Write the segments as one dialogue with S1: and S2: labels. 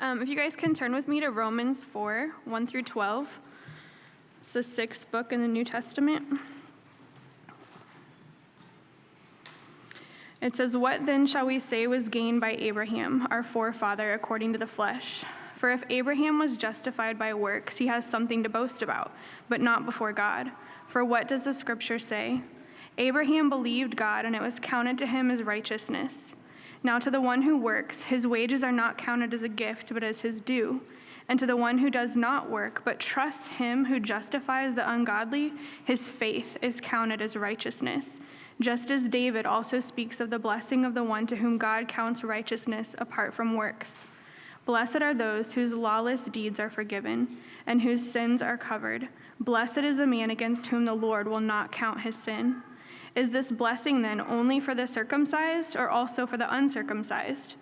S1: If you guys can turn with me to Romans 4, 1 through 12. It's the sixth book in the New Testament. It says, "What then shall we say was gained by Abraham, our forefather, according to the flesh? For if Abraham was justified by works, he has something to boast about, but not before God. For what does the scripture say? Abraham believed God, and it was counted to him as righteousness. Now to the one who works, his wages are not counted as a gift, but as his due. And to the one who does not work, but trusts him who justifies the ungodly, his faith is counted as righteousness. Just as David also speaks of the blessing of the one to whom God counts righteousness apart from works. Blessed are those whose lawless deeds are forgiven, and whose sins are covered. Blessed is the man against whom the Lord will not count his sin. Is this blessing then only for the circumcised, or also for the uncircumcised?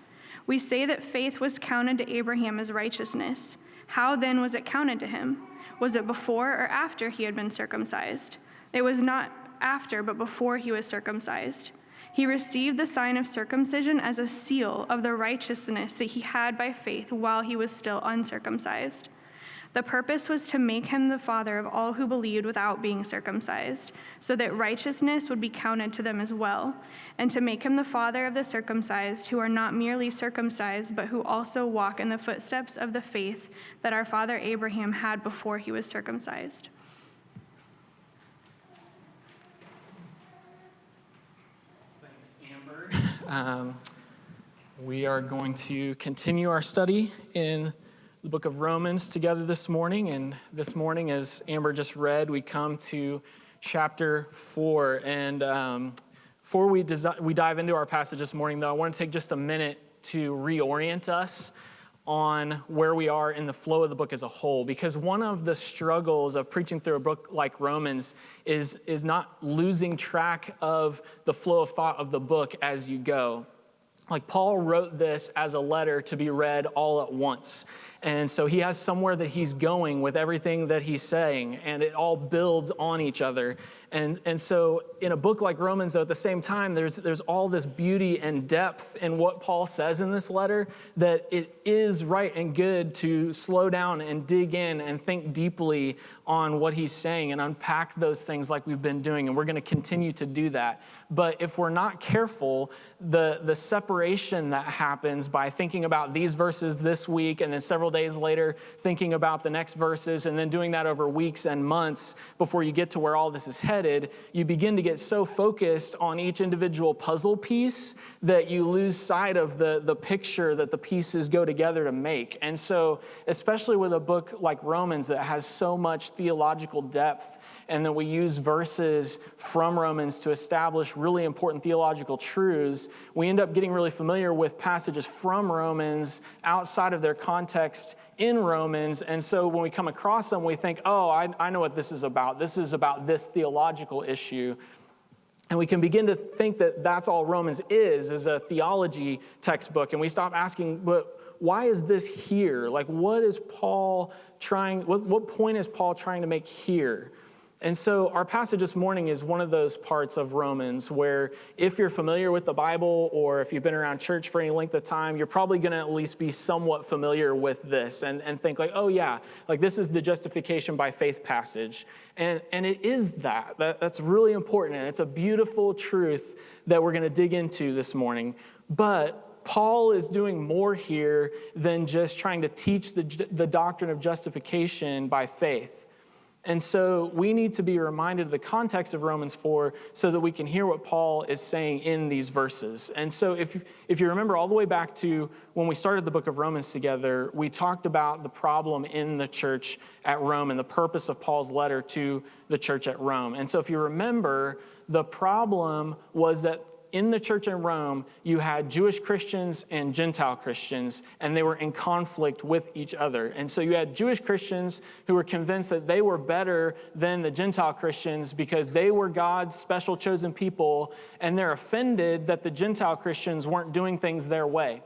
S1: We say that faith was counted to Abraham as righteousness. How then was it counted to him? Was it before or after he had been circumcised? It was not after, but before he was circumcised. He received the sign of circumcision as a seal of the righteousness that he had by faith while he was still uncircumcised. The purpose was to make him the father of all who believed without being circumcised, so that righteousness would be counted to them as well, and to make him the father of the circumcised, who are not merely circumcised, but who also walk in the footsteps of the faith that our father Abraham had before he was circumcised."
S2: Thanks, Amber. We are going to continue our study in the book of Romans together this morning. And this morning, as Amber just read, we come to chapter 4. And before we dive into our passage this morning, though, I want to take just a minute to reorient us on where we are in the flow of the book as a whole. Because one of the struggles of preaching through a book like Romans is not losing track of the flow of thought of the book as you go. Like, Paul wrote this as a letter to be read all at once. And so he has somewhere that he's going with everything that he's saying, and it all builds on each other. And so in a book like Romans, though, at the same time, there's all this beauty and depth in what Paul says in this letter, that it is right and good to slow down and dig in and think deeply on what he's saying and unpack those things like we've been doing. And we're going to continue to do that. But if we're not careful, the separation that happens by thinking about these verses this week and then several days later thinking about the next verses and then doing that over weeks and months before you get to where all this is headed, you begin to get so focused on each individual puzzle piece that you lose sight of the picture that the pieces go together to make. And so, especially with a book like Romans that has so much theological depth, and then we use verses from Romans to establish really important theological truths, we end up getting really familiar with passages from Romans outside of their context in Romans. And so when we come across them, we think, oh, I know what this is about. This is about this theological issue. And we can begin to think that that's all Romans is a theology textbook. And we stop asking, but why is this here? Like, what is Paul trying, what point is Paul trying to make here? And so our passage this morning is one of those parts of Romans where if you're familiar with the Bible or if you've been around church for any length of time, you're probably going to at least be somewhat familiar with this and think like, oh yeah, like this is the justification by faith passage. And it is that's really important, and it's a beautiful truth that we're going to dig into this morning. But Paul is doing more here than just trying to teach the doctrine of justification by faith. And so we need to be reminded of the context of Romans 4 so that we can hear what Paul is saying in these verses. And so if you remember all the way back to when we started the book of Romans together, we talked about the problem in the church at Rome and the purpose of Paul's letter to the church at Rome. And so if you remember, the problem was that in the church in Rome, you had Jewish Christians and Gentile Christians, and they were in conflict with each other. And so you had Jewish Christians who were convinced that they were better than the Gentile Christians because they were God's special chosen people, and they're offended that the Gentile Christians weren't doing things their way.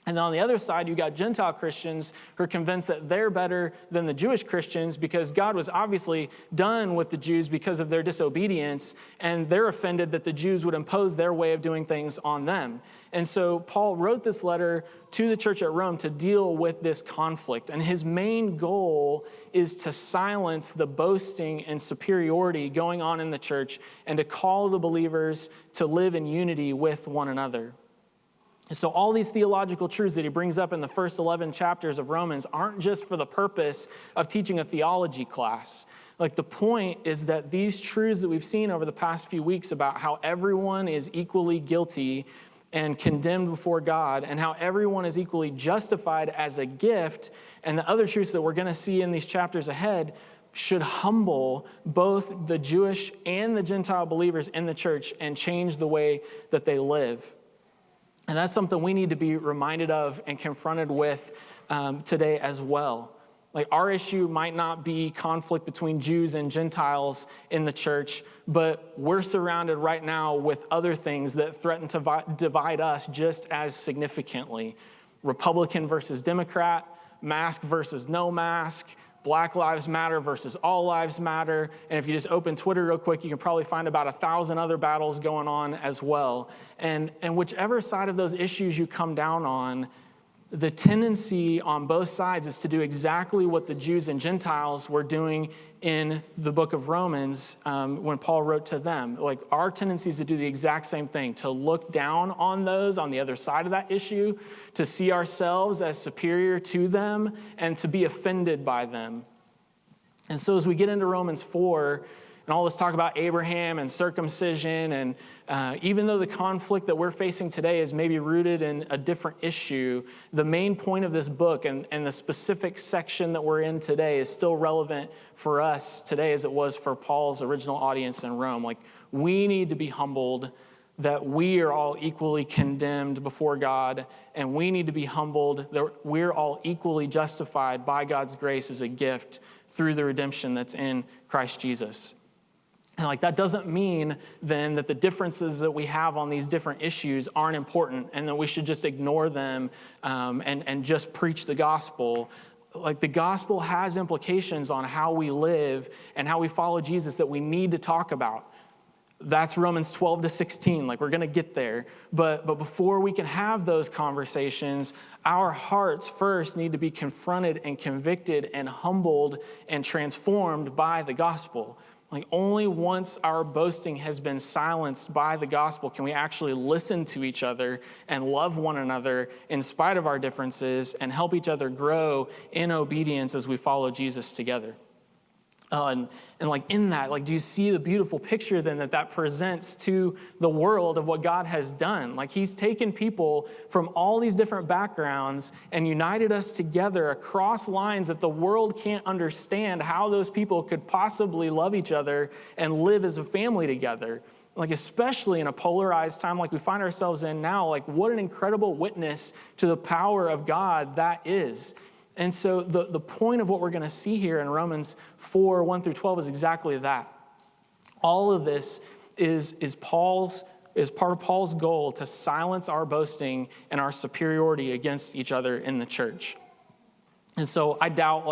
S2: And then on the other side, you got Gentile Christians who are convinced that they're better than the Jewish Christians because God was obviously done with the Jews because of their disobedience, and they're offended that the Jews would impose their way of doing things on them. And so Paul wrote this letter to the church at Rome to deal with this conflict. And his main goal is to silence the boasting and superiority going on in the church and to call the believers to live in unity with one another. And so all these theological truths that he brings up in the first 11 chapters of Romans aren't just for the purpose of teaching a theology class. Like, the point is that these truths that we've seen over the past few weeks about how everyone is equally guilty and condemned before God, and how everyone is equally justified as a gift, and the other truths that we're going to see in these chapters ahead should humble both the Jewish and the Gentile believers in the church and change the way that they live. And that's something we need to be reminded of and confronted with today as well. Like, our issue might not be conflict between Jews and Gentiles in the church, but we're surrounded right now with other things that threaten to divide us just as significantly. Republican versus Democrat, mask versus no mask, Black Lives Matter versus All Lives Matter. And if you just open Twitter real quick, you can probably find about 1,000 other battles going on as well. And whichever side of those issues you come down on, the tendency on both sides is to do exactly what the Jews and Gentiles were doing in the book of Romans when Paul wrote to them. Like, our tendency is to do the exact same thing, to look down on those on the other side of that issue, to see ourselves as superior to them, and to be offended by them. And so as we get into Romans 4, and all this talk about Abraham and circumcision, and even though the conflict that we're facing today is maybe rooted in a different issue, the main point of this book and the specific section that we're in today is still relevant for us today as it was for Paul's original audience in Rome. Like, we need to be humbled that we are all equally condemned before God, and we need to be humbled that we're all equally justified by God's grace as a gift through the redemption that's in Christ Jesus. And like, that doesn't mean then that the differences that we have on these different issues aren't important and that we should just ignore them and just preach the gospel. Like, the gospel has implications on how we live and how we follow Jesus that we need to talk about. That's Romans 12 to 16. Like, we're going to get there. But before we can have those conversations, our hearts first need to be confronted and convicted and humbled and transformed by the gospel. Like, only once our boasting has been silenced by the gospel can we actually listen to each other and love one another in spite of our differences and help each other grow in obedience as we follow Jesus together. And like, in that, like, do you see the beautiful picture then that presents to the world of what God has done? Like, he's taken people from all these different backgrounds and united us together across lines that the world can't understand how those people could possibly love each other and live as a family together. Like, especially in a polarized time like we find ourselves in now, like, what an incredible witness to the power of God that is. And so the point of what we're going to see here in Romans 4, 1 through 12 is exactly that. All of this is part of Paul's goal to silence our boasting and our superiority against each other in the church. And so I doubt,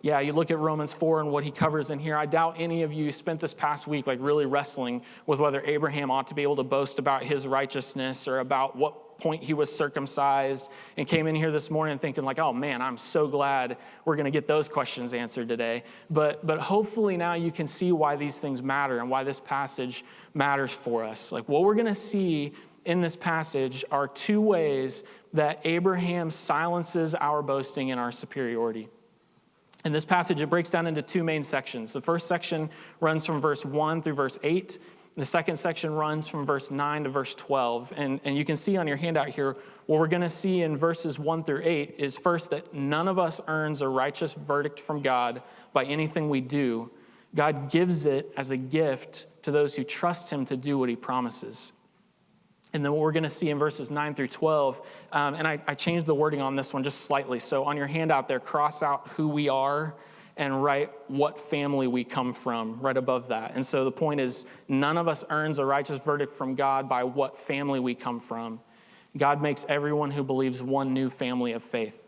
S2: you look at Romans 4 and what he covers in here, I doubt any of you spent this past week really wrestling with whether Abraham ought to be able to boast about his righteousness or about what point he was circumcised, and came in here this morning thinking oh man, I'm so glad we're going to get those questions answered today. But hopefully now you can see why these things matter and why this passage matters for us. Like, what we're going to see in this passage are two ways that Abraham silences our boasting and our superiority. In this passage, it breaks down into two main sections. The first section runs from verse 1 through verse 8. The second section runs from verse 9 to verse 12. And you can see on your handout here, what we're going to see in verses 1 through 8 is first that none of us earns a righteous verdict from God by anything we do. God gives it as a gift to those who trust him to do what he promises. And then what we're going to see in verses 9 through 12, and I changed the wording on this one just slightly. So on your handout there, cross out who we are and write what family we come from right above that. And so the point is, none of us earns a righteous verdict from God by what family we come from. God makes everyone who believes one new family of faith.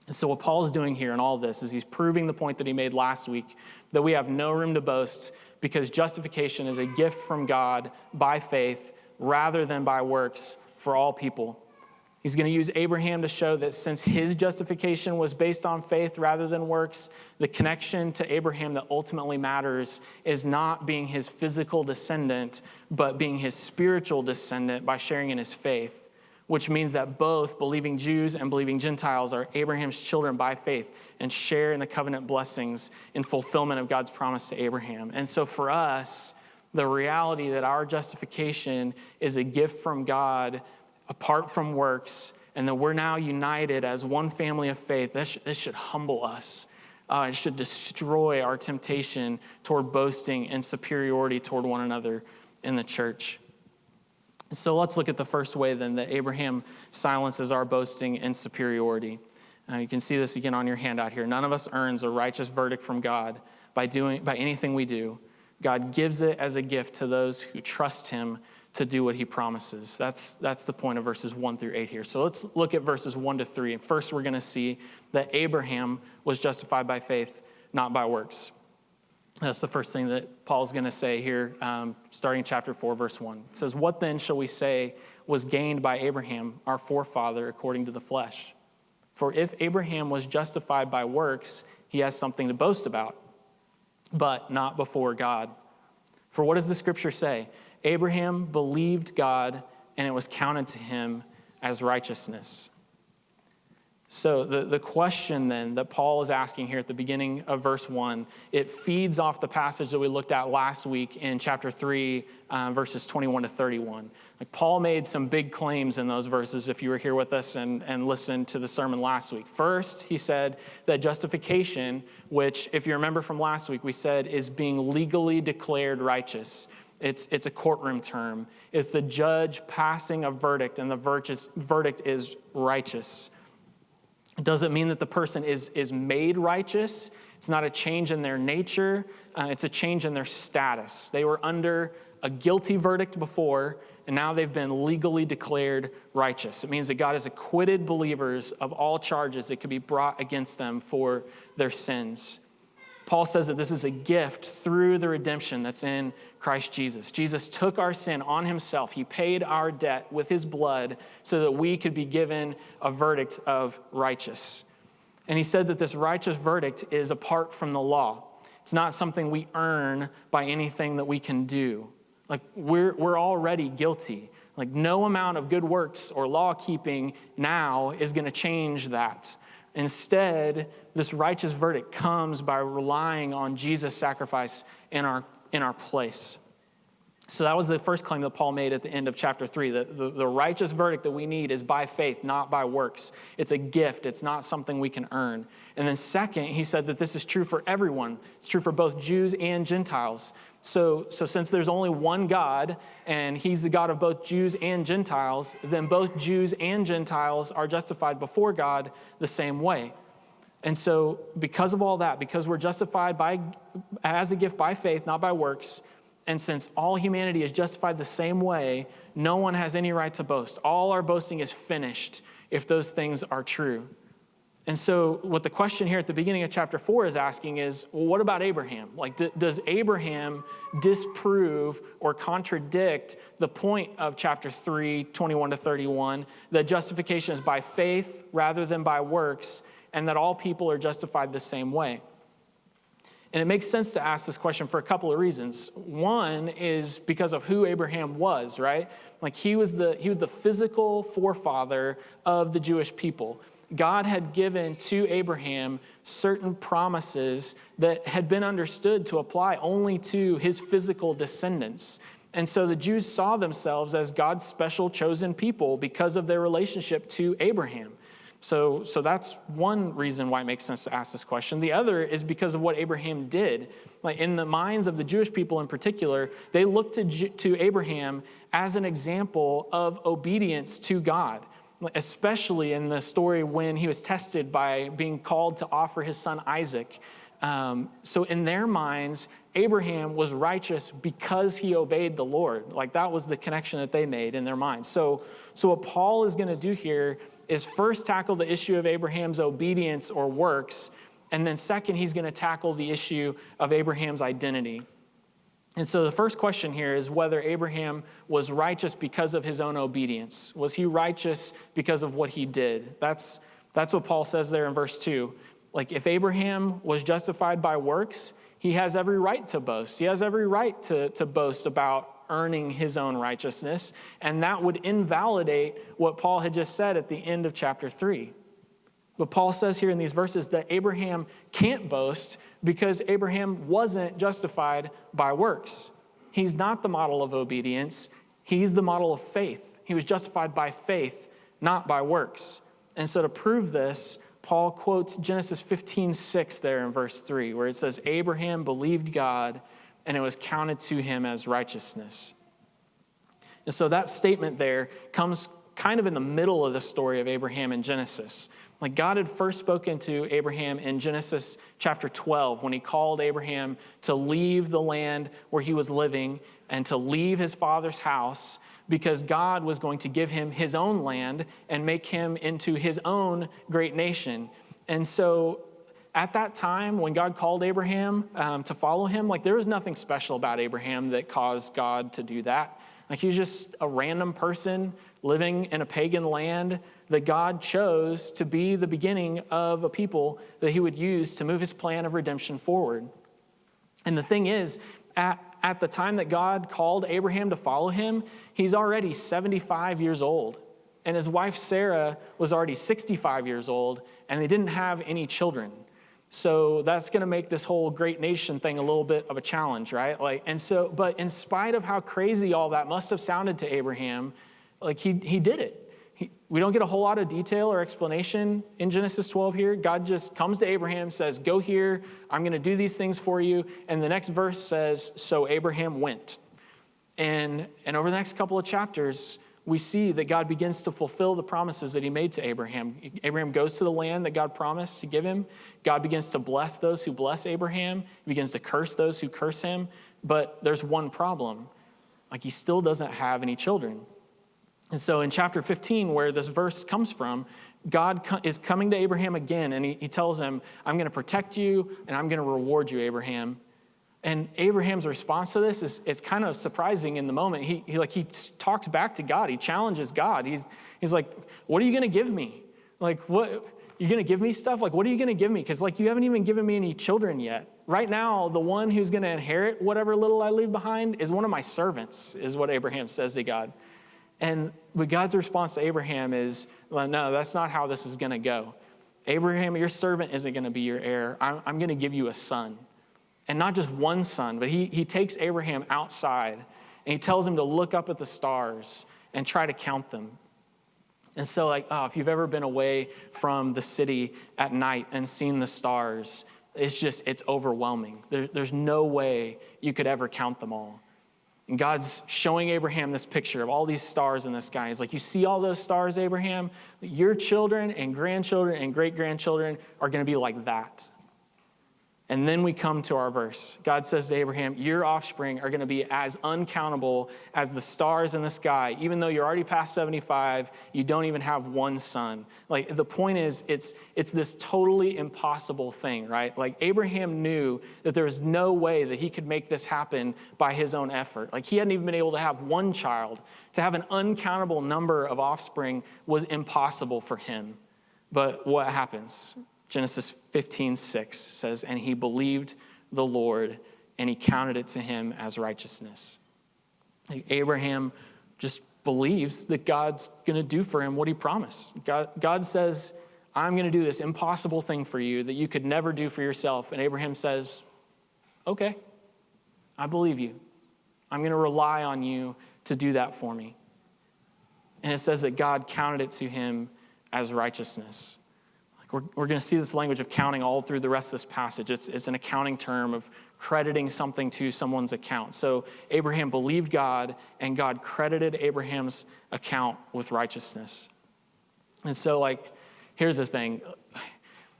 S2: And so what Paul's doing here in all this is he's proving the point that he made last week, that we have no room to boast because justification is a gift from God by faith rather than by works for all people. He's going to use Abraham to show that since his justification was based on faith rather than works, the connection to Abraham that ultimately matters is not being his physical descendant, but being his spiritual descendant by sharing in his faith, which means that both believing Jews and believing Gentiles are Abraham's children by faith and share in the covenant blessings in fulfillment of God's promise to Abraham. And so for us, the reality that our justification is a gift from God apart from works, and that we're now united as one family of faith, this should humble us. It should destroy our temptation toward boasting and superiority toward one another in the church. So let's look at the first way then that Abraham silences our boasting and superiority. You can see this again on your handout here. None of us earns a righteous verdict from God by anything we do. God gives it as a gift to those who trust him to do what he promises. That's the point of verses 1 through 8 here. So let's look at verses 1 to 3. And first we're going to see that Abraham was justified by faith, not by works. That's the first thing that Paul's going to say here, starting chapter 4, verse 1. It says, "What then shall we say was gained by Abraham, our forefather, according to the flesh? For if Abraham was justified by works, he has something to boast about, but not before God. For what does the scripture say? Abraham believed God, and it was counted to him as righteousness." So the question then that Paul is asking here at the beginning of verse 1, it feeds off the passage that we looked at last week in chapter 3, verses 21 to 31. Like Paul made some big claims in those verses if you were here with us and listened to the sermon last week. First, he said that justification, which if you remember from last week, we said is being legally declared righteous. It's a courtroom term. It's the judge passing a verdict, and the verdict is righteous. It doesn't mean that the person is made righteous. It's not a change in their nature. It's a change in their status. They were under a guilty verdict before, and now they've been legally declared righteous. It means that God has acquitted believers of all charges that could be brought against them for their sins. Paul says that this is a gift through the redemption that's in Christ Jesus. Jesus took our sin on himself. He paid our debt with his blood so that we could be given a verdict of righteous. And he said that this righteous verdict is apart from the law. It's not something we earn by anything that we can do. Like we're already guilty. Like no amount of good works or law keeping now is going to change that. Instead, this righteous verdict comes by relying on Jesus' sacrifice in our place. So that was the first claim that Paul made at the end of chapter 3. The righteous verdict that we need is by faith, not by works. It's a gift. It's not something we can earn. And then second, he said that this is true for everyone. It's true for both Jews and Gentiles. So since there's only one God, and he's the God of both Jews and Gentiles, then both Jews and Gentiles are justified before God the same way. And so because of all that, because we're justified as a gift by faith, not by works, and since all humanity is justified the same way, no one has any right to boast. All our boasting is finished if those things are true. And so what the question here at the beginning of chapter 4 is asking is, well, what about Abraham? Like, does Abraham disprove or contradict the point of chapter 3, 21 to 31, that justification is by faith rather than by works, and that all people are justified the same way? And it makes sense to ask this question for a couple of reasons. One is because of who Abraham was, right? Like he was the physical forefather of the Jewish people. God had given to Abraham certain promises that had been understood to apply only to his physical descendants. And so the Jews saw themselves as God's special chosen people because of their relationship to Abraham. So that's one reason why it makes sense to ask this question. The other is because of what Abraham did. Like in the minds of the Jewish people in particular, they looked to Abraham as an example of obedience to God, especially in the story when he was tested by being called to offer his son Isaac. So in their minds, Abraham was righteous because he obeyed the Lord. Like that was the connection that they made in their minds. So what Paul is going to do here is first tackle the issue of Abraham's obedience or works, and then second, he's going to tackle the issue of Abraham's identity. And so the first question here is whether Abraham was righteous because of his own obedience. Was he righteous because of what he did? That's what Paul says there in verse 2. Like if Abraham was justified by works, he has every right to boast. He has every right to boast about earning his own righteousness, and that would invalidate what Paul had just said at the end of chapter 3. But Paul says here in these verses that Abraham can't boast because Abraham wasn't justified by works. He's not the model of obedience. He's the model of faith. He was justified by faith, not by works. And so to prove this, Paul quotes Genesis 15:6 there in verse 3, where it says, Abraham believed God, and it was counted to him as righteousness. And so that statement there comes kind of in the middle of the story of Abraham in Genesis. Like God had first spoken to Abraham in Genesis chapter 12 when he called Abraham to leave the land where he was living and to leave his father's house because God was going to give him his own land and make him into his own great nation. And so at that time, when God called Abraham to follow him, like there was nothing special about Abraham that caused God to do that. Like he was just a random person living in a pagan land that God chose to be the beginning of a people that he would use to move his plan of redemption forward. And the thing is, at the time that God called Abraham to follow him, he's already 75 years old. And his wife Sarah was already 65 years old, and they didn't have any children. So that's going to make this whole great nation thing a little bit of a challenge, right? But in spite of how crazy all that must have sounded to Abraham, like he did it. We don't get a whole lot of detail or explanation in Genesis 12 here. God just comes to Abraham, says, go here, I'm going to do these things for you. And the next verse says, so Abraham went. And over the next couple of chapters, we see that God begins to fulfill the promises that he made to Abraham. Abraham goes to the land that God promised to give him. God begins to bless those who bless Abraham. He begins to curse those who curse him. But there's one problem. Like he still doesn't have any children. And so in chapter 15, where this verse comes from, God is coming to Abraham again, and he tells him, I'm going to protect you, and I'm going to reward you, Abraham. And Abraham's response to this is kind of surprising in the moment. He talks back to God. He challenges God. He's like, what are you going to give me? Like, what? You're going to give me stuff? Like, what are you going to give me? Because, like, you haven't even given me any children yet. Right now, the one who's going to inherit whatever little I leave behind is one of my servants, is what Abraham says to God. But God's response to Abraham is, well, no, that's not how this is going to go. Abraham, your servant isn't going to be your heir. I'm going to give you a son. And not just one son, but he takes Abraham outside and he tells him to look up at the stars and try to count them. And so if you've ever been away from the city at night and seen the stars, it's overwhelming. There's no way you could ever count them all. And God's showing Abraham this picture of all these stars in the sky. He's like, you see all those stars, Abraham? Your children and grandchildren and great-grandchildren are going to be like that. And then we come to our verse. God says to Abraham, your offspring are going to be as uncountable as the stars in the sky. Even though you're already past 75, you don't even have one son. Like, the point is, it's this totally impossible thing, right? Like, Abraham knew that there was no way that he could make this happen by his own effort. Like, he hadn't even been able to have one child. To have an uncountable number of offspring was impossible for him. But what happens? Genesis 15:6 says, and he believed the Lord, and he counted it to him as righteousness. Abraham just believes that God's going to do for him what he promised. God says, I'm going to do this impossible thing for you that you could never do for yourself. And Abraham says, okay, I believe you. I'm going to rely on you to do that for me. And it says that God counted it to him as righteousness. We're going to see this language of counting all through the rest of this passage. It's an accounting term of crediting something to someone's account. So Abraham believed God, and God credited Abraham's account with righteousness. And so, here's the thing.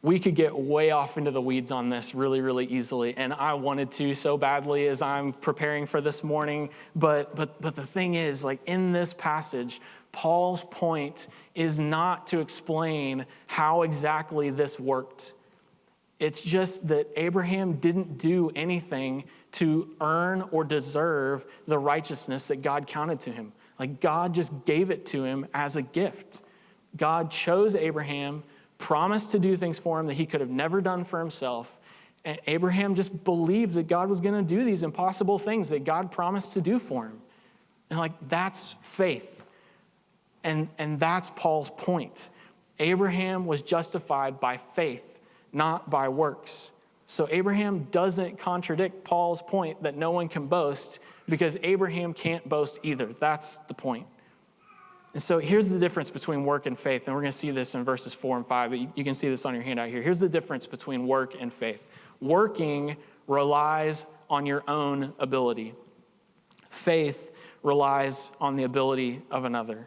S2: We could get way off into the weeds on this really, really easily, and I wanted to so badly as I'm preparing for this morning. But the thing is, like in this passage, Paul's point is not to explain how exactly this worked. It's just that Abraham didn't do anything to earn or deserve the righteousness that God counted to him. Like God just gave it to him as a gift. God chose Abraham, promised to do things for him that he could have never done for himself. And Abraham just believed that God was going to do these impossible things that God promised to do for him. And like, that's faith. And that's Paul's point. Abraham was justified by faith, not by works. So Abraham doesn't contradict Paul's point that no one can boast, because Abraham can't boast either. That's the point. And so here's the difference between work and faith. And we're going to see this in verses 4 and 5, but you can see this on your handout here. Here's the difference between work and faith. Working relies on your own ability. Faith relies on the ability of another.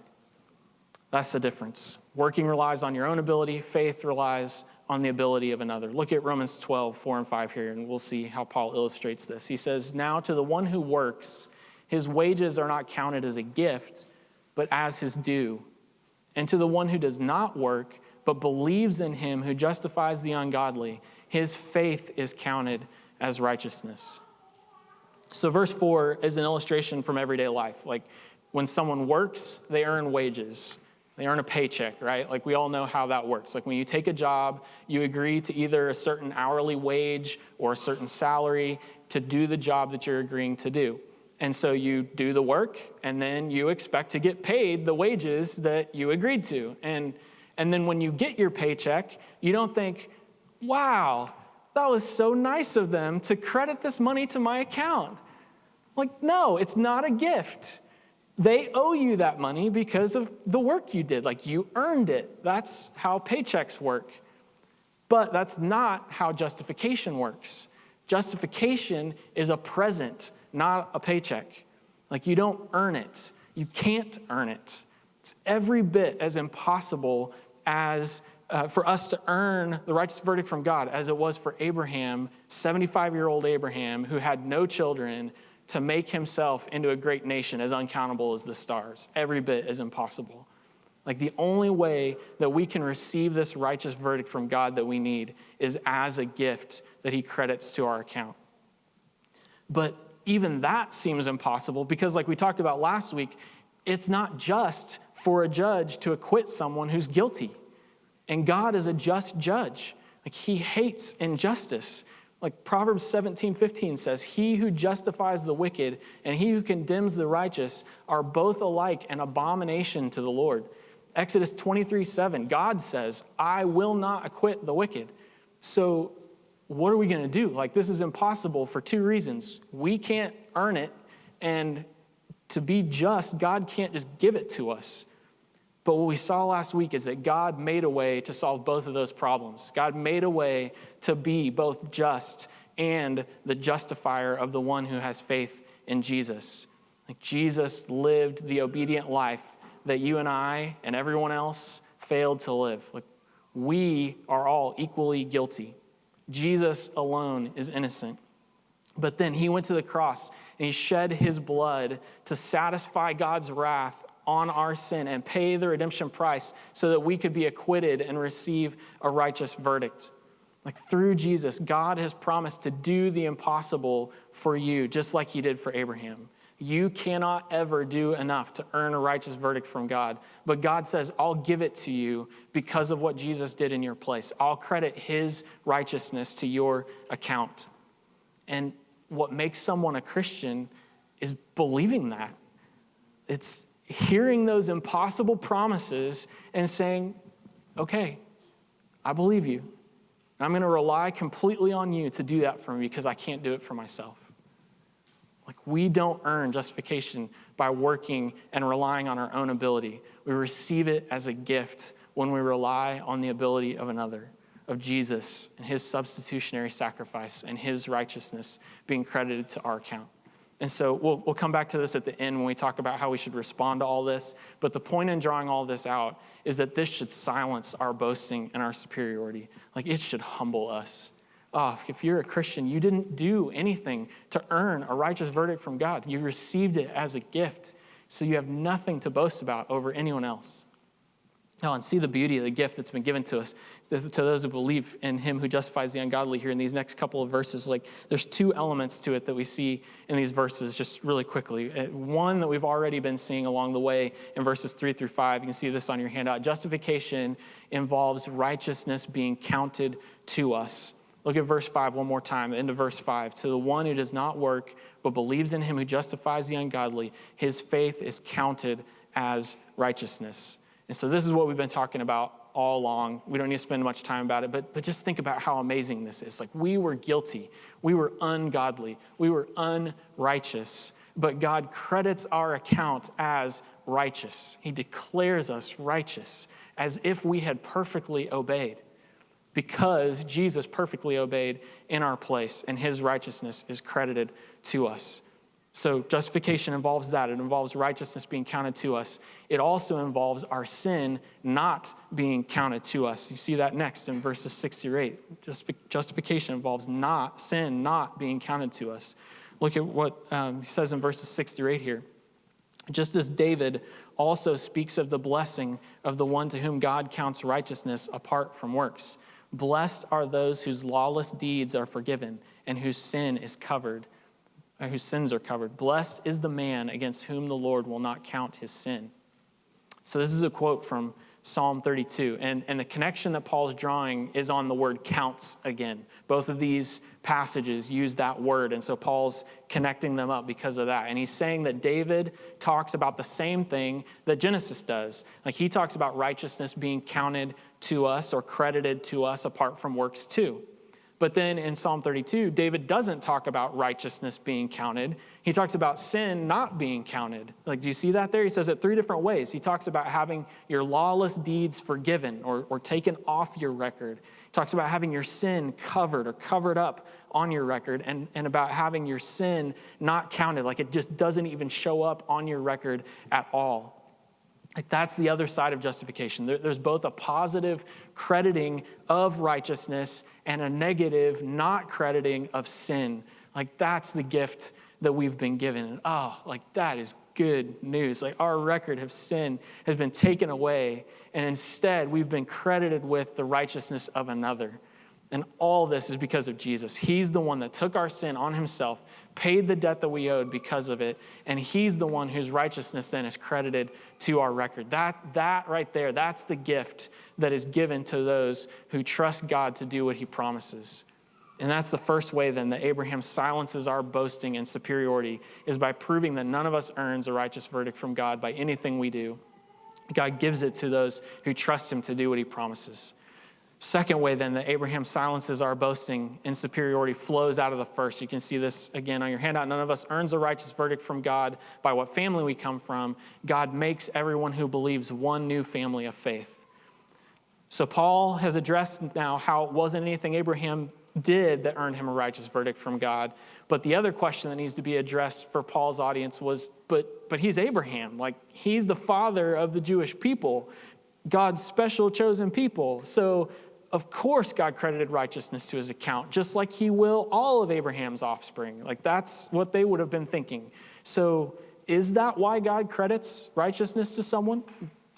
S2: That's the difference. Working relies on your own ability. Faith relies on the ability of another. Look at Romans 12, 4 and 5 here, and we'll see how Paul illustrates this. He says, "Now to the one who works, his wages are not counted as a gift, but as his due. And to the one who does not work, but believes in him who justifies the ungodly, his faith is counted as righteousness." So verse 4 is an illustration from everyday life. Like when someone works, they earn wages. They earn a paycheck, right? Like we all know how that works. Like when you take a job, you agree to either a certain hourly wage or a certain salary to do the job that you're agreeing to do. And so you do the work, and then you expect to get paid the wages that you agreed to. And then when you get your paycheck, you don't think, wow, that was so nice of them to credit this money to my account. Like, no, it's not a gift. They owe you that money because of the work you did. Like, you earned it. That's how paychecks work. But that's not how justification works. Justification is a present, not a paycheck. Like, you don't earn it. You can't earn it. It's every bit as impossible as for us to earn the righteous verdict from God as it was for Abraham, 75-year-old Abraham, who had no children, to make himself into a great nation as uncountable as the stars. Every bit as impossible. Like, the only way that we can receive this righteous verdict from God that we need is as a gift that he credits to our account. But even that seems impossible because, like we talked about last week, it's not just for a judge to acquit someone who's guilty. And God is a just judge. Like, he hates injustice. Like Proverbs 17:15 says, "He who justifies the wicked and he who condemns the righteous are both alike an abomination to the Lord." Exodus 23:7, God says, "I will not acquit the wicked." So what are we going to do? Like, this is impossible for two reasons. We can't earn it, and to be just, God can't just give it to us. But what we saw last week is that God made a way to solve both of those problems. God made a way to be both just and the justifier of the one who has faith in Jesus. Like, Jesus lived the obedient life that you and I and everyone else failed to live. Like, we are all equally guilty. Jesus alone is innocent. But then he went to the cross and he shed his blood to satisfy God's wrath on our sin and pay the redemption price so that we could be acquitted and receive a righteous verdict. Like, through Jesus, God has promised to do the impossible for you, just like he did for Abraham. You cannot ever do enough to earn a righteous verdict from God. But God says, I'll give it to you because of what Jesus did in your place. I'll credit his righteousness to your account. And what makes someone a Christian is believing that. It's hearing those impossible promises and saying, okay, I believe you. I'm going to rely completely on you to do that for me because I can't do it for myself. Like, we don't earn justification by working and relying on our own ability. We receive it as a gift when we rely on the ability of another, of Jesus and his substitutionary sacrifice and his righteousness being credited to our account. And so we'll come back to this at the end when we talk about how we should respond to all this. But the point in drawing all this out is that this should silence our boasting and our superiority. Like, it should humble us. Oh, if you're a Christian, you didn't do anything to earn a righteous verdict from God. You received it as a gift, so you have nothing to boast about over anyone else. Oh, and see the beauty of the gift that's been given to us, to those who believe in him who justifies the ungodly here in these next couple of verses. Like, there's two elements to it that we see in these verses just really quickly. One that we've already been seeing along the way in verses 3 through 5. You can see this on your handout. Justification involves righteousness being counted to us. Look at verse 5 one more time, the end of verse 5. To the one who does not work but believes in him who justifies the ungodly, his faith is counted as righteousness. And so this is what we've been talking about all along. We don't need to spend much time about it, but just think about how amazing this is. Like, we were guilty. We were ungodly. We were unrighteous. But God credits our account as righteous. He declares us righteous as if we had perfectly obeyed, because Jesus perfectly obeyed in our place, and his righteousness is credited to us. So justification involves that. It involves righteousness being counted to us. It also involves our sin not being counted to us. You see that next in verses 6 through 8. Justification involves sin not being counted to us. Look at what he says in verses 6 through 8 here. Just as David also speaks of the blessing of the one to whom God counts righteousness apart from works. Blessed are those whose lawless deeds are forgiven and whose sins are covered. Blessed is the man against whom the Lord will not count his sin. So this is a quote from Psalm 32. And the connection that Paul's drawing is on the word counts again. Both of these passages use that word. And so Paul's connecting them up because of that. And he's saying that David talks about the same thing that Genesis does. Like, he talks about righteousness being counted to us or credited to us apart from works too. But then in Psalm 32, David doesn't talk about righteousness being counted. He talks about sin not being counted. Like, do you see that there? He says it three different ways. He talks about having your lawless deeds forgiven or taken off your record. He talks about having your sin covered or covered up on your record, and about having your sin not counted. Like, it just doesn't even show up on your record at all. Like, that's the other side of justification. There's both a positive crediting of righteousness and a negative not crediting of sin. Like, that's the gift that we've been given. And like, that is good news. Like, our record of sin has been taken away, and instead we've been credited with the righteousness of another. And all this is because of Jesus. He's the one that took our sin on himself, paid the debt that we owed because of it, and he's the one whose righteousness then is credited to our record. That right there, that's the gift that is given to those who trust God to do what he promises. And that's the first way then that Abraham silences our boasting and superiority, is by proving that none of us earns a righteous verdict from God by anything we do. God gives it to those who trust him to do what he promises. Second way then that Abraham silences our boasting and superiority flows out of the first. You can see this again on your handout. None of us earns a righteous verdict from God by what family we come from. God makes everyone who believes one new family of faith. So Paul has addressed now how it wasn't anything Abraham did that earned him a righteous verdict from God. But the other question that needs to be addressed for Paul's audience was, but he's Abraham. Like, he's the father of the Jewish people, God's special chosen people. So of course, God credited righteousness to his account, just like he will all of Abraham's offspring. Like, that's what they would have been thinking. So is that why God credits righteousness to someone?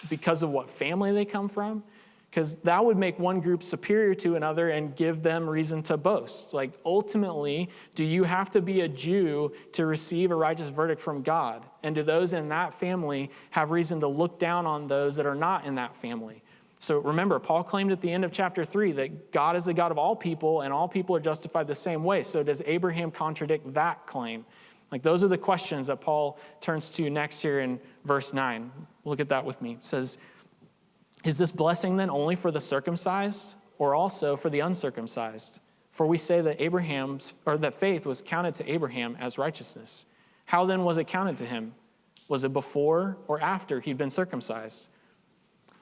S2: Because of what family they come from? Because that would make one group superior to another and give them reason to boast. Like, ultimately, do you have to be a Jew to receive a righteous verdict from God? And do those in that family have reason to look down on those that are not in that family? So remember, Paul claimed at the end of chapter 3 that God is the God of all people and all people are justified the same way. So does Abraham contradict that claim? Like, those are the questions that Paul turns to next here in verse 9. Look at that with me. It says, is this blessing then only for the circumcised or also for the uncircumcised? For we say that that faith was counted to Abraham as righteousness. How then was it counted to him? Was it before or after he'd been circumcised?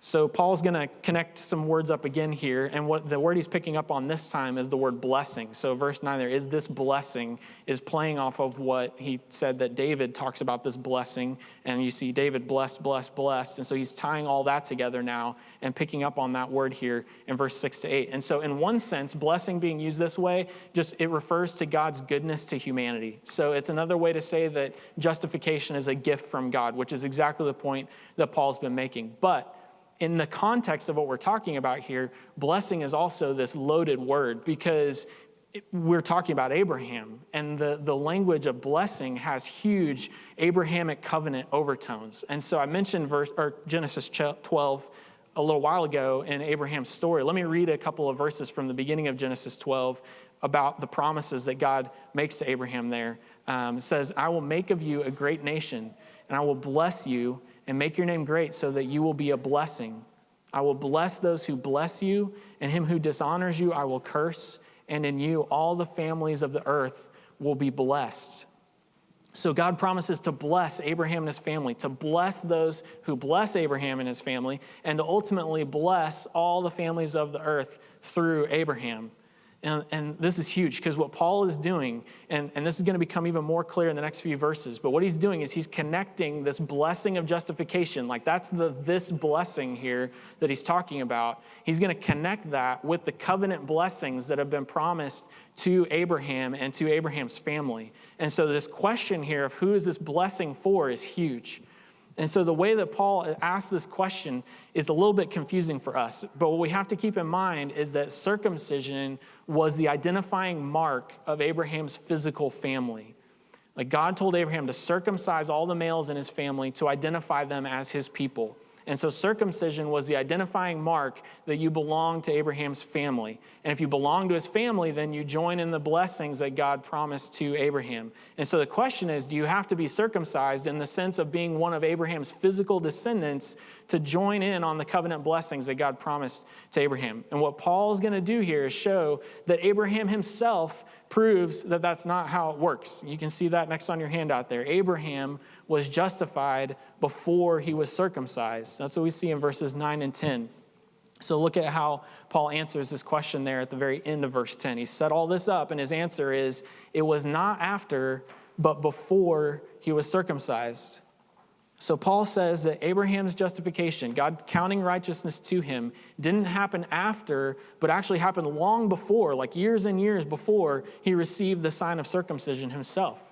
S2: So Paul's going to connect some words up again here, and what the word he's picking up on this time is the word blessing. So verse 9 there is this blessing is playing off of what he said that David talks about this blessing, and you see David blessed, blessed, blessed, and so he's tying all that together now and picking up on that word here in verse 6 to 8. And so in one sense, blessing being used this way, just it refers to God's goodness to humanity. So it's another way to say that justification is a gift from God, which is exactly the point that Paul's been making. But in the context of what we're talking about here, blessing is also this loaded word because we're talking about Abraham, and the language of blessing has huge Abrahamic covenant overtones. And so I mentioned Genesis 12 a little while ago in Abraham's story. Let me read a couple of verses from the beginning of Genesis 12 about the promises that God makes to Abraham there. It says, I will make of you a great nation, and I will bless you and make your name great so that you will be a blessing. I will bless those who bless you, and him who dishonors you I will curse, and in you all the families of the earth will be blessed. So God promises to bless Abraham and his family, to bless those who bless Abraham and his family, and to ultimately bless all the families of the earth through Abraham. And this is huge because what Paul is doing, and this is going to become even more clear in the next few verses, but what he's doing is he's connecting this blessing of justification, like that's this blessing here that he's talking about. He's going to connect that with the covenant blessings that have been promised to Abraham and to Abraham's family. And so this question here of who is this blessing for is huge. And so the way that Paul asks this question is a little bit confusing for us. But what we have to keep in mind is that circumcision was the identifying mark of Abraham's physical family. Like God told Abraham to circumcise all the males in his family to identify them as his people. And so circumcision was the identifying mark that you belong to Abraham's family. And if you belong to his family, then you join in the blessings that God promised to Abraham. And so the question is, do you have to be circumcised in the sense of being one of Abraham's physical descendants to join in on the covenant blessings that God promised to Abraham? And what Paul is going to do here is show that Abraham himself proves that that's not how it works. You can see that next on your handout there. Abraham was justified before he was circumcised. That's what we see in verses 9 and 10. So look at how Paul answers this question there at the very end of verse 10. He set all this up, and his answer is, it was not after, but before he was circumcised. So Paul says that Abraham's justification, God counting righteousness to him, didn't happen after, but actually happened long before, like years and years before he received the sign of circumcision himself.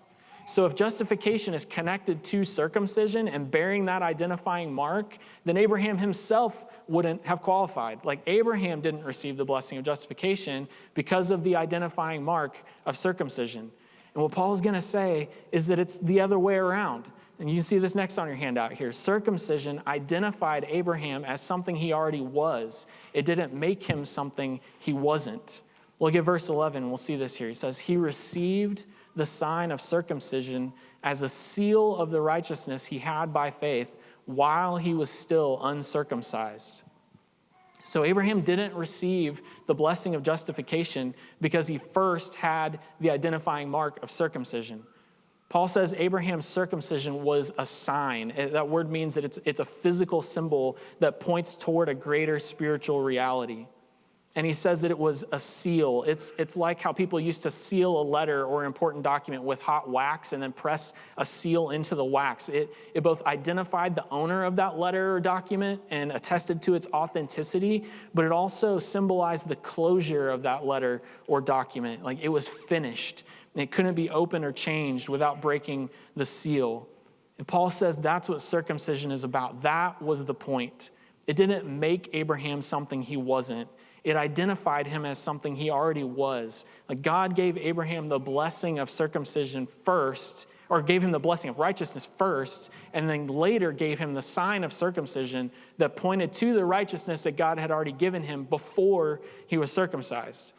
S2: So if justification is connected to circumcision and bearing that identifying mark, then Abraham himself wouldn't have qualified. Like Abraham didn't receive the blessing of justification because of the identifying mark of circumcision. And what Paul's going to say is that it's the other way around. And you can see this next on your handout here. Circumcision identified Abraham as something he already was. It didn't make him something he wasn't. Look at verse 11, and we'll see this here. He says, he received the sign of circumcision as a seal of the righteousness he had by faith while he was still uncircumcised. So Abraham didn't receive the blessing of justification because he first had the identifying mark of circumcision. Paul says Abraham's circumcision was a sign. That word means that it's a physical symbol that points toward a greater spiritual reality. And he says that it was a seal. It's like how people used to seal a letter or an important document with hot wax and then press a seal into the wax. It both identified the owner of that letter or document and attested to its authenticity, but it also symbolized the closure of that letter or document. Like it was finished. It couldn't be opened or changed without breaking the seal. And Paul says that's what circumcision is about. That was the point. It didn't make Abraham something he wasn't. It identified him as something he already was. Like God gave Abraham the blessing of circumcision first, or gave him the blessing of righteousness first, and then later gave him the sign of circumcision that pointed to the righteousness that God had already given him before he was circumcised.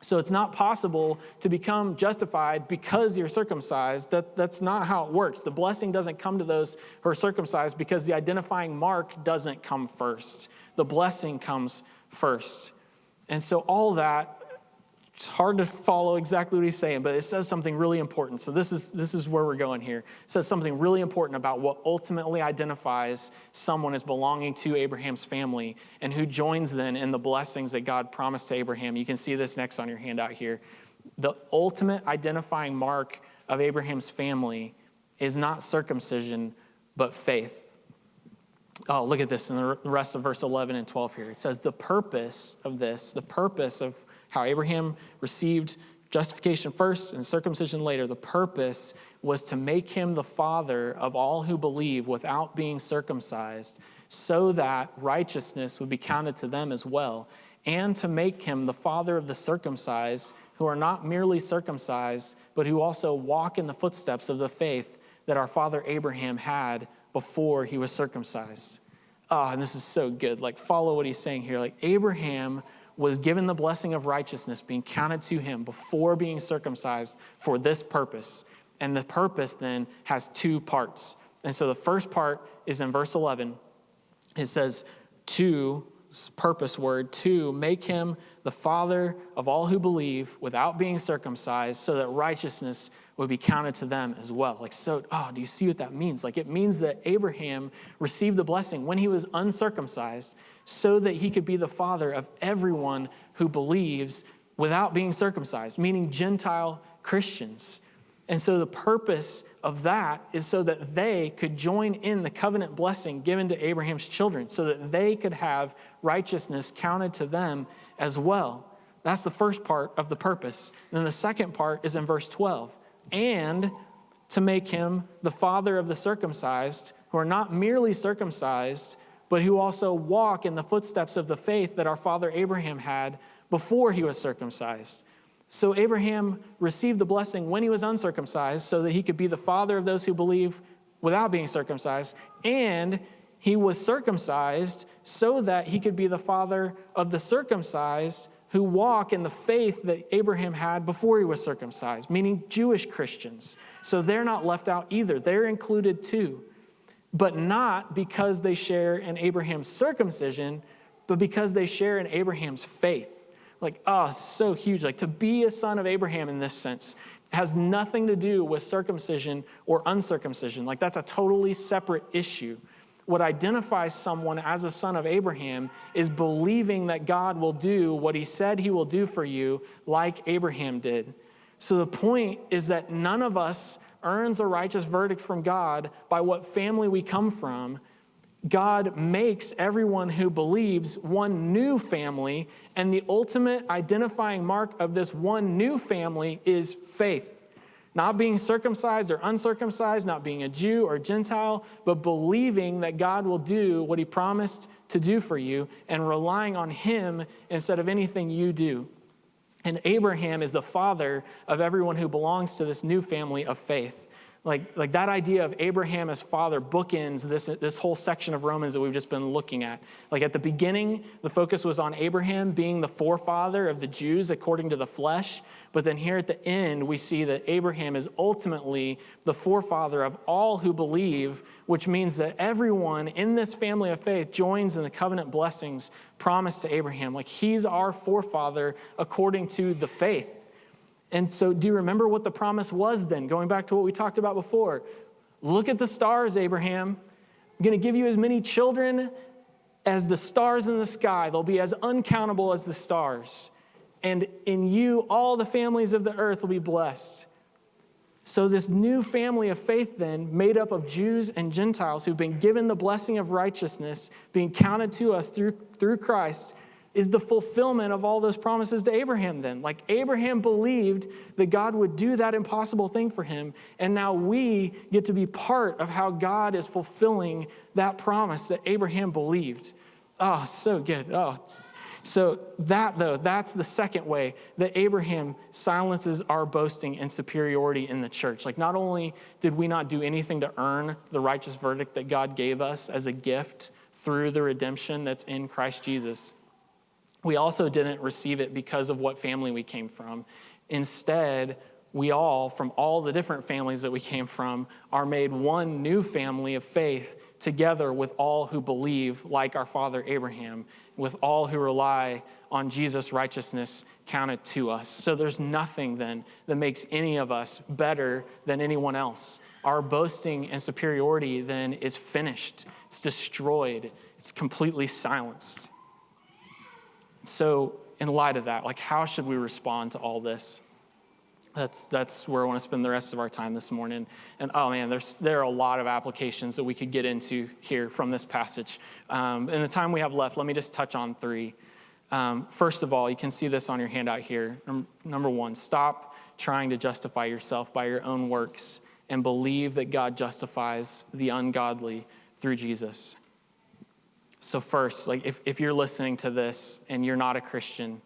S2: So it's not possible to become justified because you're circumcised. That's not how it works. The blessing doesn't come to those who are circumcised because the identifying mark doesn't come first. The blessing comes first. And so all that It's hard to follow exactly what he's saying, but it says something really important. So this is where we're going here. It says something really important about what ultimately identifies someone as belonging to Abraham's family and who joins then in the blessings that God promised to Abraham. You can see this next on your handout here. The ultimate identifying mark of Abraham's family is not circumcision, but faith. Oh, look at this in the rest of verse 11 and 12 here. It says the purpose of how Abraham received justification first and circumcision later, the purpose was to make him the father of all who believe without being circumcised, so that righteousness would be counted to them as well, and to make him the father of the circumcised, who are not merely circumcised, but who also walk in the footsteps of the faith that our father Abraham had before he was circumcised. Oh, and this is so good. Like, follow what he's saying here. Like, Abraham was given the blessing of righteousness being counted to him before being circumcised for this purpose. And the purpose then has two parts. And so the first part is in verse 11. It says, purpose word, to make him the father of all who believe without being circumcised, so that righteousness would be counted to them as well. Like, so, do you see what that means? Like, it means that Abraham received the blessing when he was uncircumcised, so that he could be the father of everyone who believes without being circumcised, meaning Gentile Christians. And so the purpose of that is so that they could join in the covenant blessing given to Abraham's children, so that they could have righteousness counted to them as well. That's the first part of the purpose. And then the second part is in verse 12. And to make him the father of the circumcised, who are not merely circumcised, but who also walk in the footsteps of the faith that our father Abraham had before he was circumcised. So Abraham received the blessing when he was uncircumcised, so that he could be the father of those who believe without being circumcised, and he was circumcised so that he could be the father of the circumcised who walk in the faith that Abraham had before he was circumcised, meaning Jewish Christians. So they're not left out either. They're included too, but not because they share in Abraham's circumcision, but because they share in Abraham's faith. Like, so huge. Like, to be a son of Abraham in this sense has nothing to do with circumcision or uncircumcision. Like, that's a totally separate issue. What identifies someone as a son of Abraham is believing that God will do what he said he will do for you, like Abraham did. So the point is that none of us earns a righteous verdict from God by what family we come from. God makes everyone who believes one new family, and the ultimate identifying mark of this one new family is faith. Not being circumcised or uncircumcised, not being a Jew or Gentile, but believing that God will do what he promised to do for you and relying on him instead of anything you do. And Abraham is the father of everyone who belongs to this new family of faith. Like that idea of Abraham as father bookends this whole section of Romans that we've just been looking at. Like, at the beginning, the focus was on Abraham being the forefather of the Jews according to the flesh. But then here at the end, we see that Abraham is ultimately the forefather of all who believe, which means that everyone in this family of faith joins in the covenant blessings promised to Abraham. Like, he's our forefather according to the faith. And so do you remember what the promise was then? Going back to what we talked about before. Look at the stars, Abraham. I'm going to give you as many children as the stars in the sky. They'll be as uncountable as the stars. And in you, all the families of the earth will be blessed. So this new family of faith then, made up of Jews and Gentiles who've been given the blessing of righteousness, being counted to us through Christ, is the fulfillment of all those promises to Abraham then. Like, Abraham believed that God would do that impossible thing for him, and now we get to be part of how God is fulfilling that promise that Abraham believed. Oh, so good. So that's the second way that Abraham silences our boasting and superiority in the church. Like, not only did we not do anything to earn the righteous verdict that God gave us as a gift through the redemption that's in Christ Jesus, we also didn't receive it because of what family we came from. Instead, we all, from all the different families that we came from, are made one new family of faith together with all who believe like our father Abraham. with all who rely on Jesus' righteousness counted to us. So there's nothing then that makes any of us better than anyone else. Our boasting and superiority then is finished. It's destroyed. It's completely silenced. So in light of that, like, how should we respond to all this? That's where I want to spend the rest of our time this morning. And oh man, there are a lot of applications that we could get into here from this passage. In the time we have left, let me just touch on 3. First of all, you can see this on your handout here. Number 1, stop trying to justify yourself by your own works and believe that God justifies the ungodly through Jesus. So first, like if you're listening to this and you're not a Christian,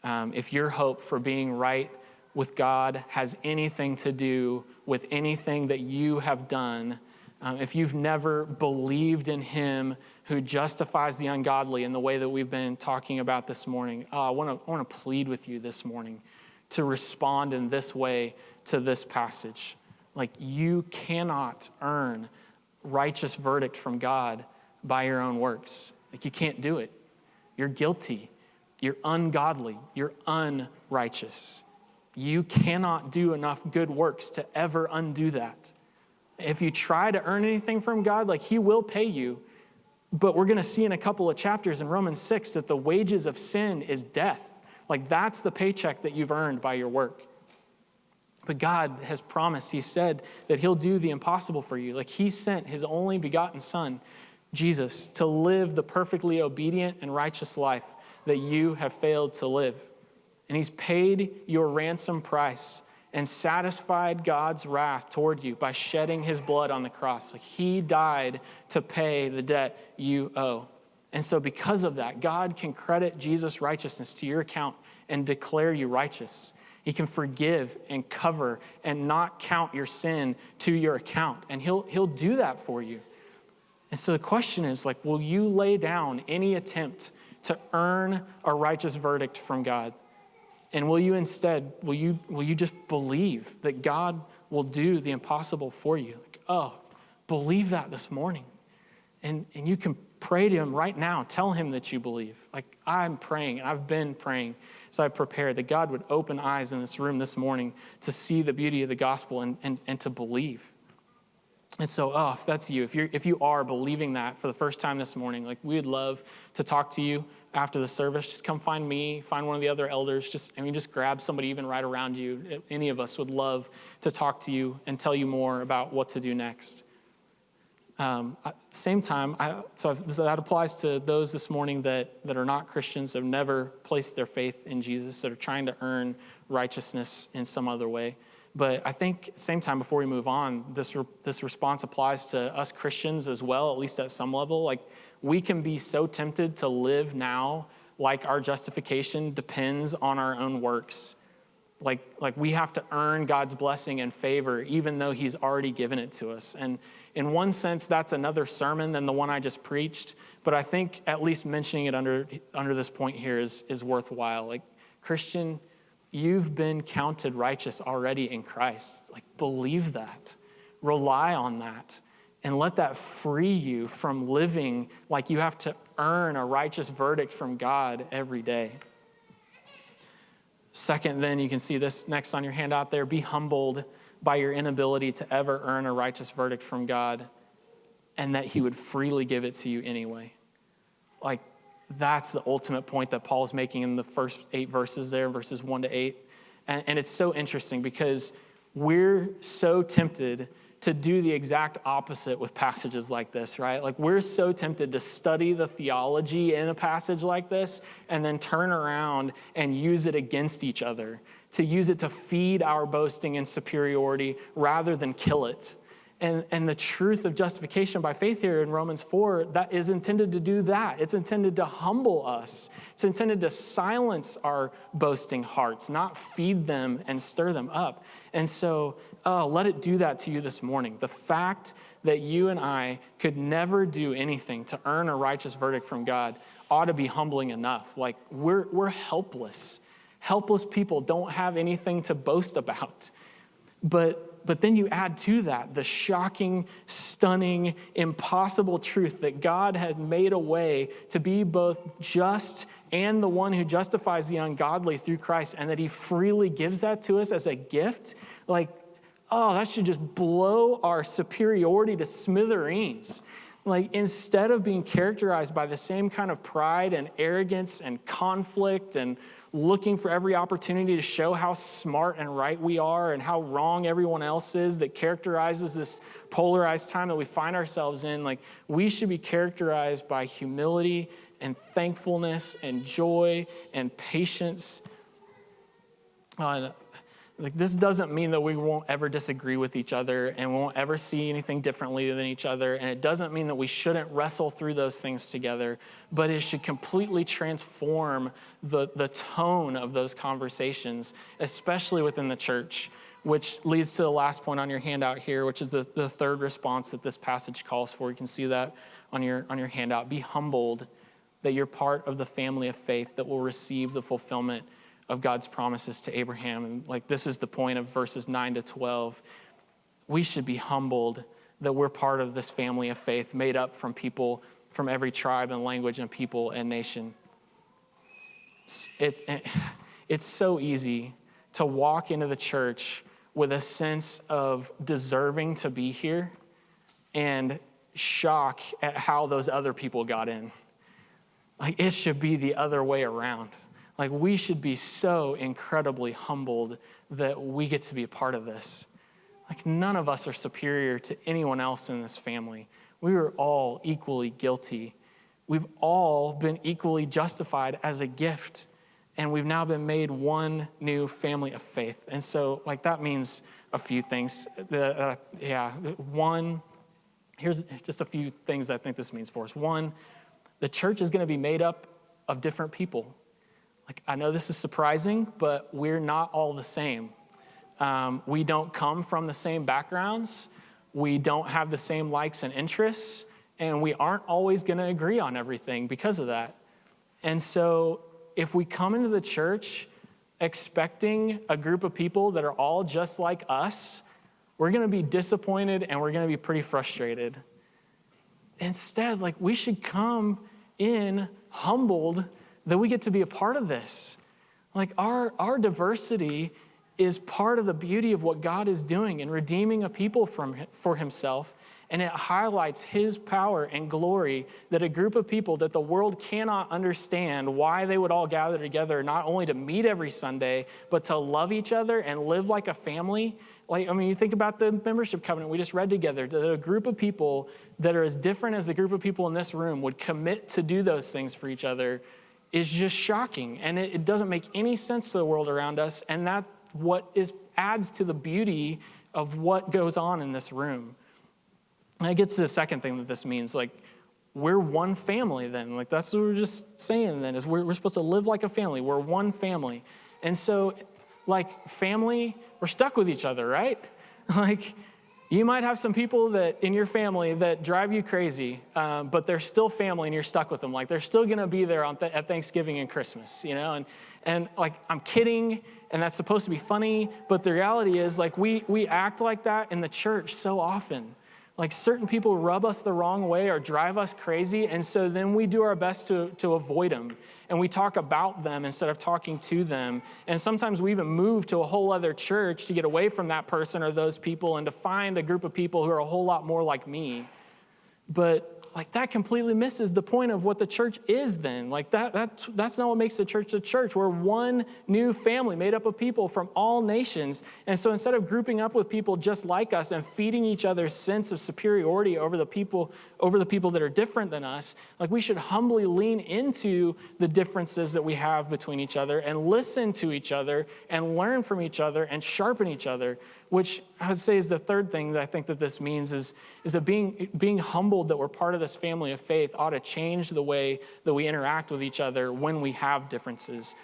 S2: if your hope for being right with God has anything to do with anything that you have done, if you've never believed in him who justifies the ungodly in the way that we've been talking about this morning, I want to plead with you this morning to respond in this way to this passage. Like, you cannot earn righteous verdict from God by your own works. Like, you can't do it. You're guilty. You're ungodly. You're unrighteous. You cannot do enough good works to ever undo that. If you try to earn anything from God, like, he will pay you. But we're going to see in a couple of chapters in Romans 6 that the wages of sin is death. Like, that's the paycheck that you've earned by your work. But God has promised, he said that he'll do the impossible for you. Like, he sent his only begotten son, Jesus, to live the perfectly obedient and righteous life that you have failed to live. And he's paid your ransom price and satisfied God's wrath toward you by shedding his blood on the cross. Like, he died to pay the debt you owe. And so because of that, God can credit Jesus' righteousness to your account and declare you righteous. He can forgive and cover and not count your sin to your account. And he'll do that for you. And so the question is, like, will you lay down any attempt to earn a righteous verdict from God? And will you instead, will you just believe that God will do the impossible for you? Like, believe that this morning. And you can pray to him right now. Tell him that you believe. Like, I'm praying, and I've been praying as I prepared, that God would open eyes in this room this morning to see the beauty of the gospel and to believe. And so, if that's you, if you are believing that for the first time this morning, like, we would love to talk to you after the service. Just come find me, find one of the other elders. Just grab somebody even right around you. Any of us would love to talk to you and tell you more about what to do next. Same time, so that applies to those this morning that are not Christians, have never placed their faith in Jesus, that are trying to earn righteousness in some other way. But I think same time, before we move on, this response applies to us Christians as well, at least at some level. Like, we can be so tempted to live now like our justification depends on our own works. Like we have to earn God's blessing and favor, even though he's already given it to us. And in one sense, that's another sermon than the one I just preached. But I think at least mentioning it under this point here is worthwhile. Like, Christian, you've been counted righteous already in Christ. Like, believe that. Rely on that. And let that free you from living like you have to earn a righteous verdict from God every day. Second, then, you can see this next on your handout there. Be humbled by your inability to ever earn a righteous verdict from God, and that he would freely give it to you anyway. Like, that's the ultimate point that Paul's making in the first 8 verses there, verses 1 to 8. And it's so interesting because we're so tempted to do the exact opposite with passages like this, right? Like, we're so tempted to study the theology in a passage like this and then turn around and use it against each other, to use it to feed our boasting and superiority rather than kill it. And the truth of justification by faith here in Romans 4, that is intended to do that. It's intended to humble us. It's intended to silence our boasting hearts, not feed them and stir them up. And so, let it do that to you this morning. The fact that you and I could never do anything to earn a righteous verdict from God ought to be humbling enough. Like, we're helpless. Helpless people don't have anything to boast about. But But then you add to that the shocking, stunning, impossible truth that God has made a way to be both just and the one who justifies the ungodly through Christ, and that he freely gives that to us as a gift. Like, oh, that should just blow our superiority to smithereens. Like, instead of being characterized by the same kind of pride and arrogance and conflict and looking for every opportunity to show how smart and right we are and how wrong everyone else is that characterizes this polarized time that we find ourselves in, like, we should be characterized by humility and thankfulness and joy and patience. Like, this doesn't mean that we won't ever disagree with each other and won't ever see anything differently than each other. And it doesn't mean that we shouldn't wrestle through those things together, but it should completely transform the tone of those conversations, especially within the church, which leads to the last point on your handout here, which is the third response that this passage calls for. You can see that on your handout. Be humbled that you're part of the family of faith that will receive the fulfillment of God's promises to Abraham. And like, this is the point of verses 9 to 12. We should be humbled that we're part of this family of faith made up from people from every tribe and language and people and nation. It's so easy to walk into the church with a sense of deserving to be here and shock at how those other people got in. Like, it should be the other way around. Like, we should be so incredibly humbled that we get to be a part of this. Like, none of us are superior to anyone else in this family. We are all equally guilty. We've all been equally justified as a gift, and we've now been made one new family of faith. And so, like, that means a few things. One, here's just a few things I think this means for us. One, the church is going to be made up of different people. Like, I know this is surprising, but we're not all the same. We don't come from the same backgrounds. We don't have the same likes and interests, and we aren't always going to agree on everything because of that. And so if we come into the church expecting a group of people that are all just like us, we're going to be disappointed and we're going to be pretty frustrated. Instead, like, we should come in humbled that we get to be a part of this. Like, our diversity is part of the beauty of what God is doing in redeeming a people for himself, and it highlights his power and glory that a group of people that the world cannot understand why they would all gather together, not only to meet every Sunday, but to love each other and live like a family. Like, I mean, you think about the membership covenant we just read together, that a group of people that are as different as the group of people in this room would commit to do those things for each other is just shocking. And it doesn't make any sense to the world around us. And that adds to the beauty of what goes on in this room. And it gets to the second thing that this means. Like, we're one family then. Like, that's what we're just saying then, is we're supposed to live like a family. We're one family. And so, like, family, we're stuck with each other, right? Like, you might have some people that in your family that drive you crazy, but they're still family and you're stuck with them. Like, they're still going to be there at Thanksgiving and Christmas, you know? And like, I'm kidding, and that's supposed to be funny, but the reality is, like, we act like that in the church so often. Like, certain people rub us the wrong way or drive us crazy, and so then we do our best to avoid them. And we talk about them instead of talking to them. And sometimes we even move to a whole other church to get away from that person or those people and to find a group of people who are a whole lot more like me. But like, that completely misses the point of what the church is then. Like, that's not what makes the church a church. We're one new family made up of people from all nations. And so instead of grouping up with people just like us and feeding each other's sense of superiority over the people that are different than us, like, we should humbly lean into the differences that we have between each other and listen to each other and learn from each other and sharpen each other, which I would say is the third thing that I think that this means is that being humbled that we're part of this family of faith ought to change the way that we interact with each other when we have differences.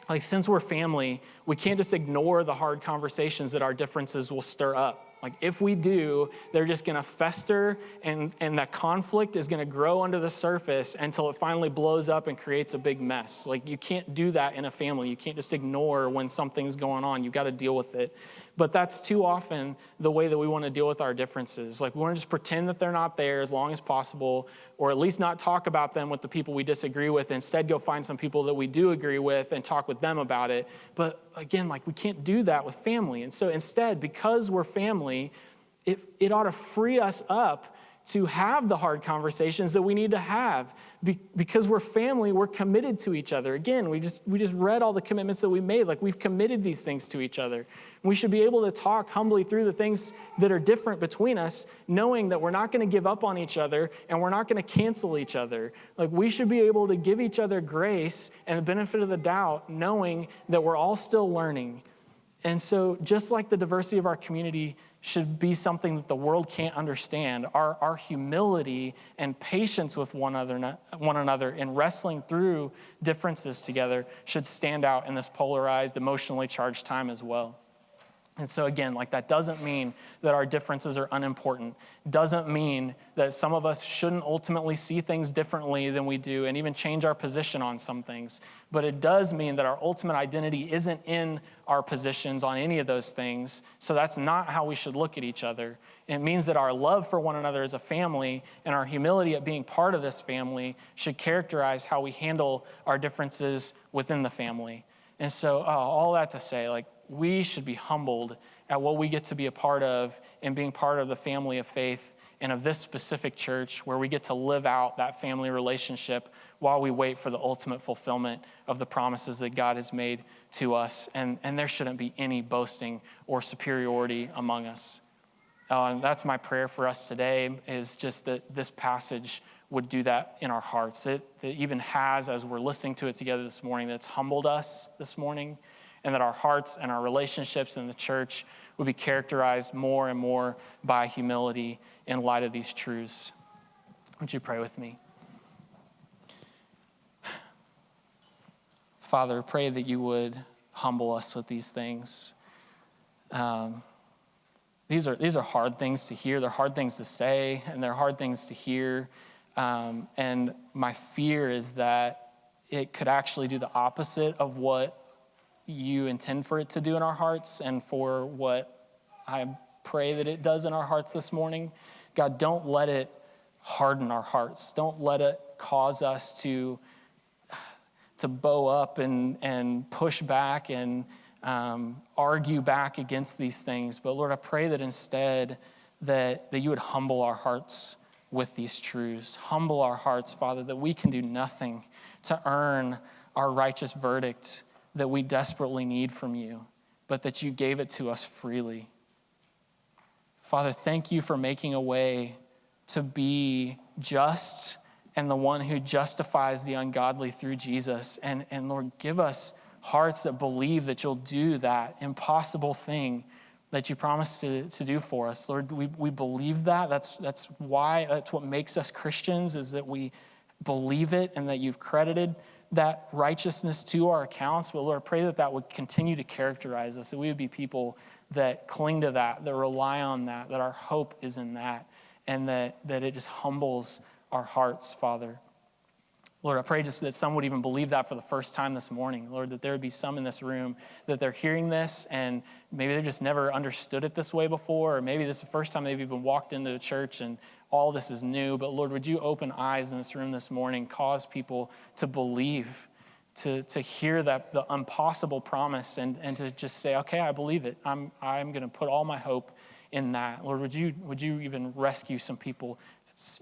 S2: Like, since we're family, we can't just ignore the hard conversations that our differences will stir up. Like, if we do, they're just going to fester, and that conflict is going to grow under the surface until it finally blows up and creates a big mess. Like, you can't do that in a family. You can't just ignore when something's going on. You've got to deal with it. But that's too often the way that we want to deal with our differences. Like we want to just pretend that they're not there as long as possible, or at least not talk about them with the people we disagree with. Instead, go find some people that we do agree with and talk with them about it. But again, like we can't do that with family. And so instead, because we're family, it ought to free us up to have the hard conversations that we need to have. Because we're family, we're committed to each other. Again, we just read all the commitments that we made. Like we've committed these things to each other. We should be able to talk humbly through the things that are different between us, knowing that we're not going to give up on each other and we're not going to cancel each other. Like we should be able to give each other grace and the benefit of the doubt, knowing that we're all still learning. And so just like the diversity of our community should be something that the world can't understand, our humility and patience with one another in wrestling through differences together should stand out in this polarized, emotionally charged time as well. And so again, like that doesn't mean that our differences are unimportant. Doesn't mean that some of us shouldn't ultimately see things differently than we do and even change our position on some things. But it does mean that our ultimate identity isn't in our positions on any of those things. So that's not how we should look at each other. It means that our love for one another as a family and our humility at being part of this family should characterize how we handle our differences within the family. And so all that to say, like, we should be humbled at what we get to be a part of and being part of the family of faith and of this specific church where we get to live out that family relationship while we wait for the ultimate fulfillment of the promises that God has made to us. And there shouldn't be any boasting or superiority among us. And that's my prayer for us today, is just that this passage would do that in our hearts. It even has, as we're listening to it together this morning, that's humbled us this morning, and that our hearts and our relationships in the church would be characterized more and more by humility in light of these truths. Would you pray with me? Father, pray that you would humble us with these things. These are hard things to hear. They're hard things to say, and they're hard things to hear. And my fear is that it could actually do the opposite of what you intend for it to do in our hearts and for what I pray that it does in our hearts this morning. God, don't let it harden our hearts. Don't let it cause us to bow up and push back and argue back against these things. But Lord, I pray that instead that you would humble our hearts with these truths. Humble our hearts, Father, that we can do nothing to earn our righteous verdict that we desperately need from you, but that you gave it to us freely. Father, thank you for making a way to be just and the one who justifies the ungodly through Jesus. And Lord, give us hearts that believe that you'll do that impossible thing that you promised to do for us. Lord, we believe that. That's what makes us Christians, is that we believe it and that you've credited that righteousness to our accounts. But Lord, I pray that would continue to characterize us, that we would be people that cling to that rely on that our hope is in that, and that it just humbles our hearts, Father. Lord, I pray just that some would even believe that for the first time this morning. Lord, that there would be some in this room that they're hearing this and maybe they've just never understood it this way before, or maybe this is the first time they've even walked into a church and all this is new. But Lord, would you open eyes in this room this morning, cause people to believe, to hear that the impossible promise and to just say, okay, I believe it. I'm going to put all my hope in that. Lord, would you even rescue some people,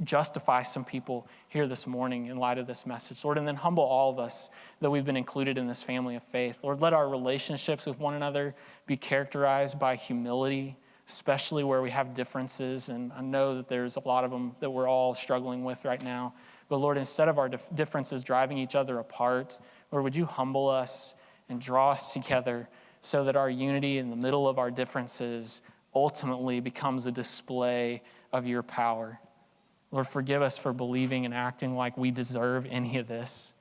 S2: justify some people here this morning in light of this message, Lord, and then humble all of us that we've been included in this family of faith. Lord, let our relationships with one another be characterized by humility, especially where we have differences, and I know that there's a lot of them that we're all struggling with right now. But Lord, instead of our differences driving each other apart, Lord, would you humble us and draw us together so that our unity in the middle of our differences ultimately becomes a display of your power. Lord, forgive us for believing and acting like we deserve any of this.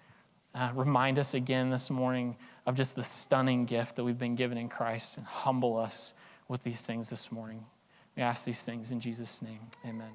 S2: Remind us again this morning of just the stunning gift that we've been given in Christ, and humble us with these things this morning. We ask these things in Jesus' name. Amen.